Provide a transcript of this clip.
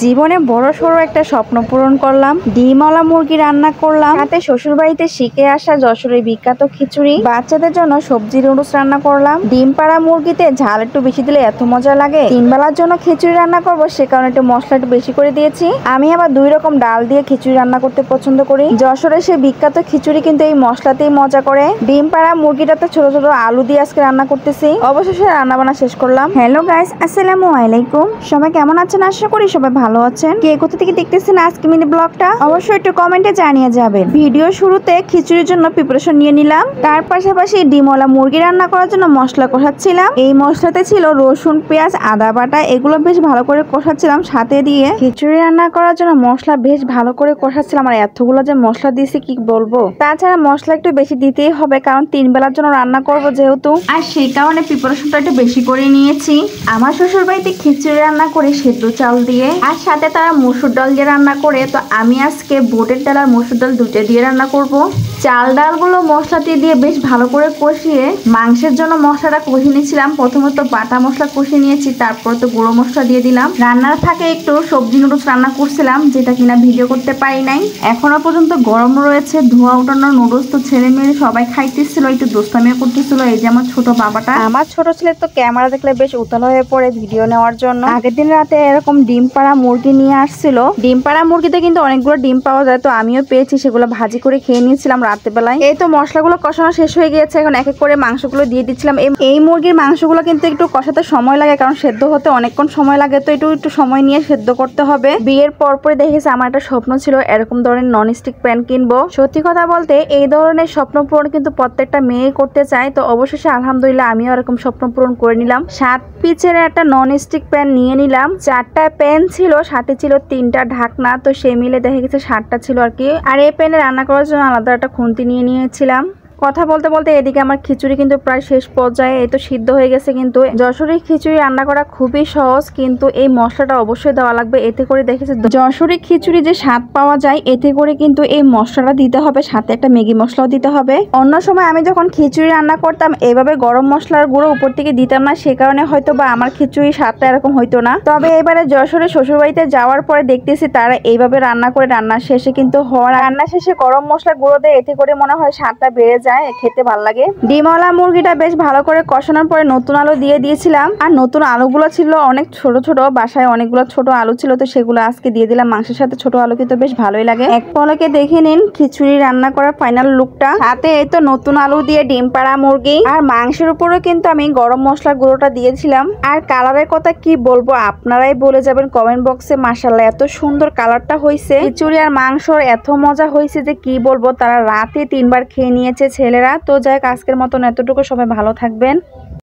জীবনে বড় সড়ো একটা স্বপ্ন পূরণ করলাম। ডিমওয়ালা মুরগি রান্না করলাম, সাথে শ্বশুর বাড়িতে শিখে আসা যশোরের বিখ্যাত খিচুড়ি, বাচ্চাদের জন্য সবজি নুডলস রান্না করলাম। ডিম পাড়া মুরগিতে ঝাল একটু বেশি দিলে এত মজা লাগে। 3 বেলার জন্য খিচুড়ি রান্না করব, সে কারণে একটু মশলা একটু বেশি করে দিয়েছি। আমি আবার 2 রকম ডাল দিয়ে খিচুড়ি রান্না করতে পছন্দ করি। যশোরের সেই বিখ্যাত খিচুড়ি কিন্তু এই মশলাতেই মজা করে। ডিম পাড়া মুরগিটাতে ছোট ছোট আলু দিয়ে আজকে রান্না করতেছি। অবশেষে রান্না বান্না শেষ করলাম। হ্যালো গাইস, আসসালামু আলাইকুম। সবাই কেমন আছেন? আশা করি সবাই ভালো আছেন। কে কোথা থেকে দেখতেছেন আজকে মিনি ব্লগটা অবশ্যই একটু কমেন্টে জানিয়ে যাবেন। ভিডিও শুরুতে খিচুড়ির জন্য প্রিপারেশন নিয়ে নিলাম, তার পাশাপাশি ডিমওয়ালা মুরগি রান্না করার জন্য মশলা কষাচ্ছিলাম। এই মশলাতে ছিল রসুন, পেঁয়াজ, আদা বাটা, এগুলো বেশ ভালো করে কষাচ্ছিলাম। সাথে দিয়ে খিচুড়ি রান্না করার জন্য মশলা বেশ ভালো করে কষাচ্ছিলাম। আর এতগুলো যে মশলা দিয়েছি কি বলবো। তাছাড়া মশলা একটু বেশি দিতেই হবে, কারণ 3 বেলার জন্য রান্না করব যেহেতু, আর সেই কারণে প্রিপারেশনটা একটু বেশি করে নিয়েছি। আমার শ্বশুর বাড়িতে খিচুড়ি রান্না করে সেদ্ধ চাল দিয়ে, আর সাথে তারা মসুর ডাল দিয়ে রান্না করে, তো আমি আজকে বুটের ডাল আর মসুর ডাল দুটো দিয়ে রান্না করব। চাল ডালগুলো মশলাতে দিয়ে বেশ ভালো করে কষিয়ে মাংসের জন্য মশলাটা কষিয়ে নিয়েছিলাম। প্রথমত বাটা মশলা কষিয়ে নিয়েছি, তারপর তো গুঁড়ো মশলা দিয়ে দিলাম। রান্নার ফাঁকে একটু সবজি নুডলস রান্না করছিলাম, যেটা কিনা ভিডিও করতে পারি নাই। এখনো পর্যন্ত গরম রয়েছে, ধোয়া উঠানোর নুডলস। তো ছেলে মেয়ে সবাই খাইতেছিল, একটু দোস্তামিও করতেছিল। এই যে আমার ছোট বাবাটা, আমার ছোট ছেলে তো ক্যামেরা দেখলে বেশ উতল হয়ে পড়ে ভিডিও নেওয়ার জন্য। আগের দিন রাতে এরকম ডিম পাড়া মুরগি নিয়ে আসছিল। ডিম পাড়া মুরগিতে কিন্তু অনেকগুলো ডিম পাওয়া যায়, তো আমিও পেয়েছি, সেগুলো ভাজি করে খেয়ে নিয়েছিলাম রাতের বেলায়। এই তো মশলাগুলো কষানো শেষ হয়ে গিয়েছে, এখন এক এক করে মাংসগুলো দিয়ে দিচ্ছিলাম। এই মুরগির মাংসগুলো কিন্তু একটু কষাতে সময় লাগে, কারণ সেদ্ধ হতে অনেকক্ষণ সময় লাগে, তো একটু সময় নিয়ে সেদ্ধ করতে হবে। বিয়ের পরপরই দেখেছি, আমার একটা স্বপ্ন ছিল এরকম ধরনের ননস্টিক প্যান কিনবো। সত্যি কথা বলতে এই ধরনের স্বপ্ন পূরণ কিন্তু প্রত্যেকটা মেয়ে করতে চায়। তো অবশেষে আলহামদুলিল্লাহ আমিও এরকম স্বপ্ন পূরণ করে নিলাম। 7 পিচের একটা ননস্টিক প্যান নিয়ে নিলাম। 4টা প্যান ছিল, সাথে ছিল 3টা ঢাকনা, তো সে মিলে দেখা গেছে 7টা ছিল আর কি। আর এই প্যানে রান্না করার জন্য আলাদা একটা খুন্তি নিয়ে নিয়েছিলাম। কথা বলতে বলতে এদিকে আমার খিচুড়ি কিন্তু প্রায় শেষ পর্যায়ে, এই তো সিদ্ধ হয়ে গেছে। কিন্তু যশোরের খিচুড়ি রান্না করা খুবই সহজ, কিন্তু এই মশলাটা অবশ্যই দেওয়া লাগবে। এতে করে দেখেছি যশোরের খিচুড়ি যে স্বাদ পাওয়া যায়, এতে করে কিন্তু এই মশলাটা দিতে হবে, সাথে একটা ম্যাগি মশলাও দিতে হবে। অন্য সময় আমি যখন খিচুড়ি রান্না করতাম এভাবে গরম মশলার গুঁড়ো উপর থেকে দিতাম না, সে কারণে হয়তো বা আমার খিচুড়ি স্বাদটা এরকম হইতো না। তবে এবারে যশোরের শ্বশুরবাড়িতে যাওয়ার পরে দেখতেছি তারা এইভাবে রান্না করে, রান্নার শেষে কিন্তু রান্না শেষে গরম মশলা গুঁড়ো দেয়, এতে করে মনে হয় স্বাদটা বেড়ে যায়, খেতে ভালো লাগে। ডিমওয়ালা মুরগিটা বেশ ভালো করে কষানোর পরে নতুন আলু দিয়ে দিয়েছিলাম। আর নতুন আলুগুলো ছিল অনেক ছোট ছোট, বাসায় অনেকগুলো ছোট আলু ছিল, তো সেগুলো আজকে দিয়ে দিলাম। মাংসের সাথে ছোট আলু কিন্তু বেশ ভালোই লাগে। এক পলকে দেখে নিন খিচুড়ি রান্না করার ফাইনাল লুকটা। সাথে এই তো নতুন আলু দিয়ে ডিম পাড়া মুরগি, আর মাংসের উপরেও কিন্তু আমি গরম মশলার গুঁড়োটা দিয়েছিলাম। আর কালারের কথা কি বলবো, আপনারাই বলে যাবেন কমেন্ট বক্সে। মাশাআল্লাহ এত সুন্দর কালারটা হয়েছে। খিচুড়ি আর মাংসর এত মজা হয়েছে যে কি বলবো। তারা রাতে 3 বার খেয়ে নিয়েছে ছেলেরা। তো যাই হোক, আজকের মতন এতটুকু। সবাই ভালো থাকবেন।